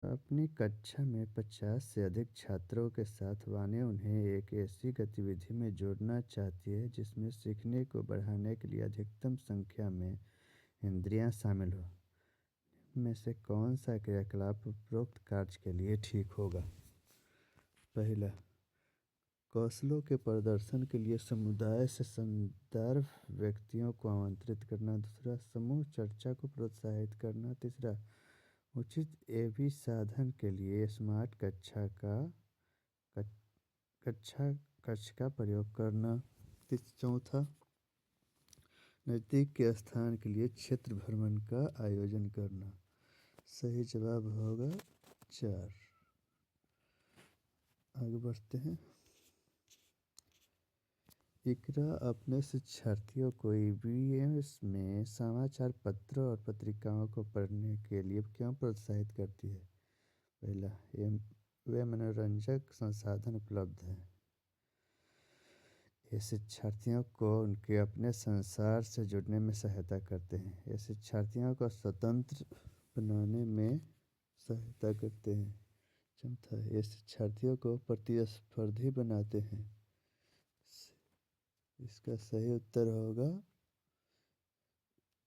अपनी कक्षा में 50 से अधिक छात्रों के साथ वानी उन्हें एक ऐसी गतिविधि में जोड़ना चाहती है जिसमें सीखने को बढ़ाने के लिए अधिकतम संख्या में इंद्रियां शामिल हो। इनमें से कौन सा क्रियाकलाप उपरोक्त कार्य के लिए ठीक होगा? पहला, कौशलों के प्रदर्शन के लिए समुदाय से संदर्भ व्यक्तियों को आमंत्रित करना। दूसरा, समूह चर्चा को प्रोत्साहित करना। तीसरा, उचित एवी साधन के लिए स्मार्ट कक्षा कक्ष का प्रयोग करना। चौथा, नज़दीक के स्थान के लिए क्षेत्र भ्रमण का आयोजन करना। सही जवाब होगा 4। आगे बढ़ते हैं। इकरा अपने शिक्षार्थियों को ईवीएस में समाचार पत्रों और पत्रिकाओं को पढ़ने के लिए क्यों प्रोत्साहित करती है? पहला, वे मनोरंजक संसाधन उपलब्ध हैं। ये शिक्षार्थियों को उनके अपने संसार से जुड़ने में सहायता करते हैं। ये शिक्षार्थियों को स्वतंत्र बनाने में सहायता करते हैं। चौथा, ये शिक्षार्थियों को प्रतिस्पर्धी बनाते हैं। इसका सही उत्तर होगा,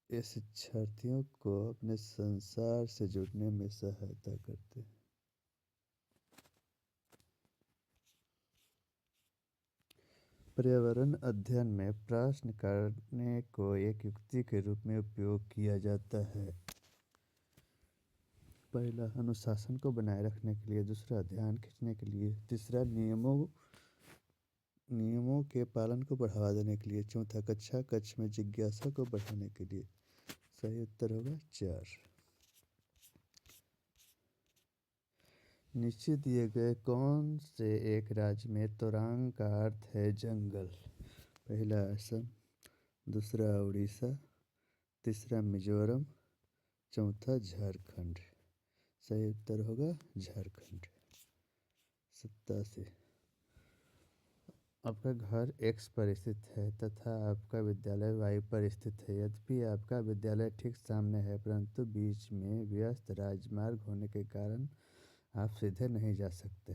ये शिक्षार्थियों को अपने संसार से जुड़ने में सहायता करते हैं। पर्यावरण अध्ययन में प्रश्न करने को एक युक्ति के रूप में उपयोग किया जाता है। पहला, अनुशासन को बनाए रखने के लिए। दूसरा, ध्यान खींचने के लिए। तीसरा, नियमों के पालन को बढ़ावा देने के लिए। चौथा, कक्षा कक्ष में जिज्ञासा को बढ़ाने के लिए। सही उत्तर होगा 4। नीचे दिए गए कौन से एक राज्य में तोरांग का अर्थ है जंगल? पहला, असम। दूसरा, उड़ीसा। तीसरा, मिजोरम। चौथा, झारखंड। सही उत्तर होगा झारखंड। 87, आपका घर X पर स्थित है तथा आपका विद्यालय Y पर स्थित है। यद्यपि आपका विद्यालय ठीक सामने है, परंतु बीच में व्यस्त राजमार्ग होने के कारण आप सीधे नहीं जा सकते।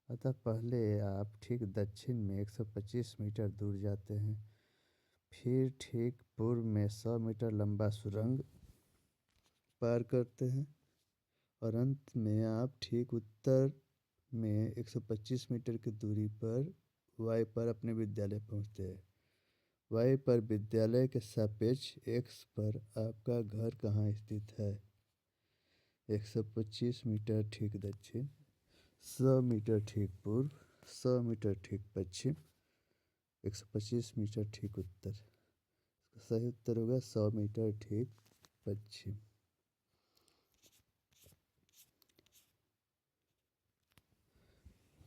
अतः पहले आप ठीक दक्षिण में 125 मीटर दूर जाते हैं, फिर ठीक पूर्व में 100 मीटर लंबा सुरंग पार करते हैं और अंत में आप ठीक उत्तर में 125 मीटर की दूरी पर Y पर अपने विद्यालय पहुंचते हैं। Y पर विद्यालय के सापेक्ष X पर आपका घर कहाँ स्थित है? 125 मीटर ठीक दक्षिण, 100 मीटर ठीक पूर्व, 100 मीटर ठीक पश्चिम, 125 मीटर ठीक उत्तर। सही उत्तर होगा 100 मीटर ठीक पश्चिम।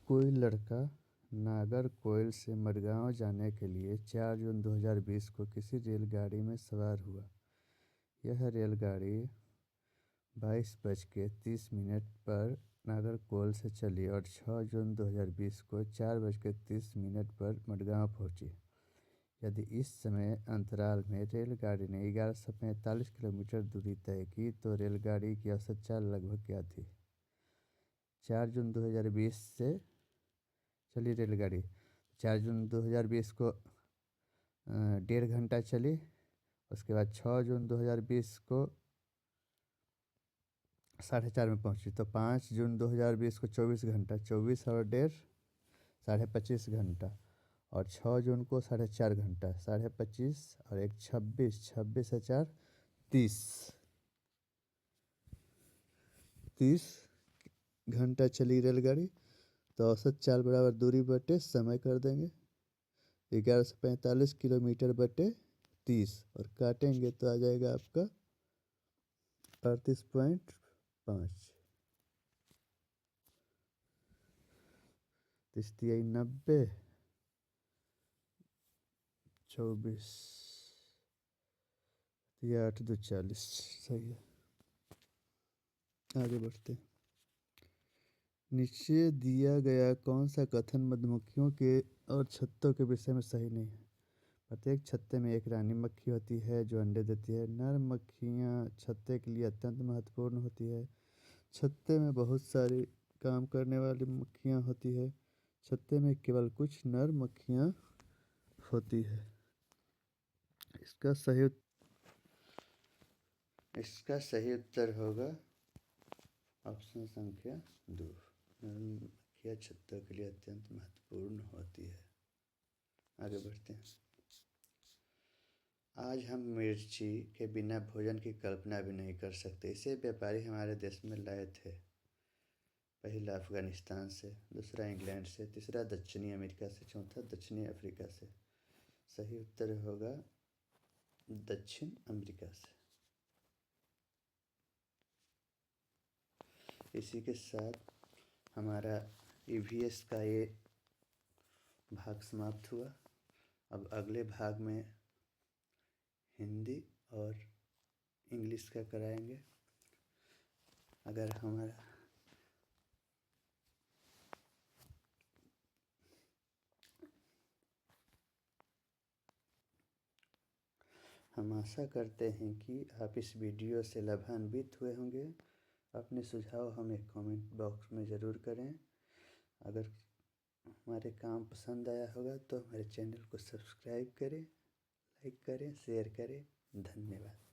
कोई लड़का नागरकोइल से मडगांव जाने के लिए 4 जून 2020 को किसी रेलगाड़ी में सवार हुआ। यह रेलगाड़ी 22:30 पर नागरकोइल से चली और 6 जून 2020 को 4:30 पर मडगांव पहुंची। यदि इस समय अंतराल में रेलगाड़ी ने 1145 किलोमीटर दूरी तय की तो रेलगाड़ी की औसत चाल लगभग क्या थी? 4 जून 2020 से चली रेलगाड़ी, 4 जून 2020 को 1.5 घंटा चली। उसके बाद 6 जून 2020 को 4:30 में पहुंची, तो 5 जून 2020 को 24 घंटा, 24 और 1.5 25.5 घंटा, और 6 जून को 4.5 घंटा, 25.5 और 1 26, 26 और 4 30 घंटा चली रेलगाड़ी। तो औसत चाल बराबर दूरी बटे समय कर देंगे, 1145 किलोमीटर बटे 30 और काटेंगे तो आ जाएगा आपका 38.5। 90, 24, 8 2 40। सही है। आगे बढ़ते हैं। नीचे दिया गया कौन सा कथन मधुमक्खियों के और छत्तों के विषय में सही नहीं है? प्रत्येक छत्ते में एक रानी मक्खी होती है जो अंडे देती है। नर मक्खियाँ छत्ते के लिए अत्यंत महत्वपूर्ण होती है। छत्ते में बहुत सारी काम करने वाली मक्खियाँ होती है। छत्ते में केवल कुछ नर मक्खियाँ होती है। इसका सही उत्तर होगा ऑप्शन संख्या 2। नर मक्खियाँ छत्तों के लिए अत्यंत महत्वपूर्ण होती है। आगे बढ़ते हैं। आज हम मिर्ची के बिना भोजन की कल्पना भी नहीं कर सकते। इसे व्यापारी हमारे देश में लाए थे। पहला अफगानिस्तान से, दूसरा इंग्लैंड से, तीसरा दक्षिणी अमेरिका से, चौथा दक्षिणी अफ्रीका से। सही उत्तर होगा दक्षिण अमेरिका से। इसी के साथ हमारा ईवीएस का ये भाग समाप्त हुआ। अब अगले भाग में हिंदी और इंग्लिश का कराएंगे। अगर हम आशा करते हैं कि आप इस वीडियो से लाभान्वित हुए होंगे। अपने सुझाव हमें कमेंट बॉक्स में ज़रूर करें। अगर हमारे काम पसंद आया होगा तो हमारे चैनल को सब्सक्राइब करें, लाइक करें, शेयर करें। धन्यवाद।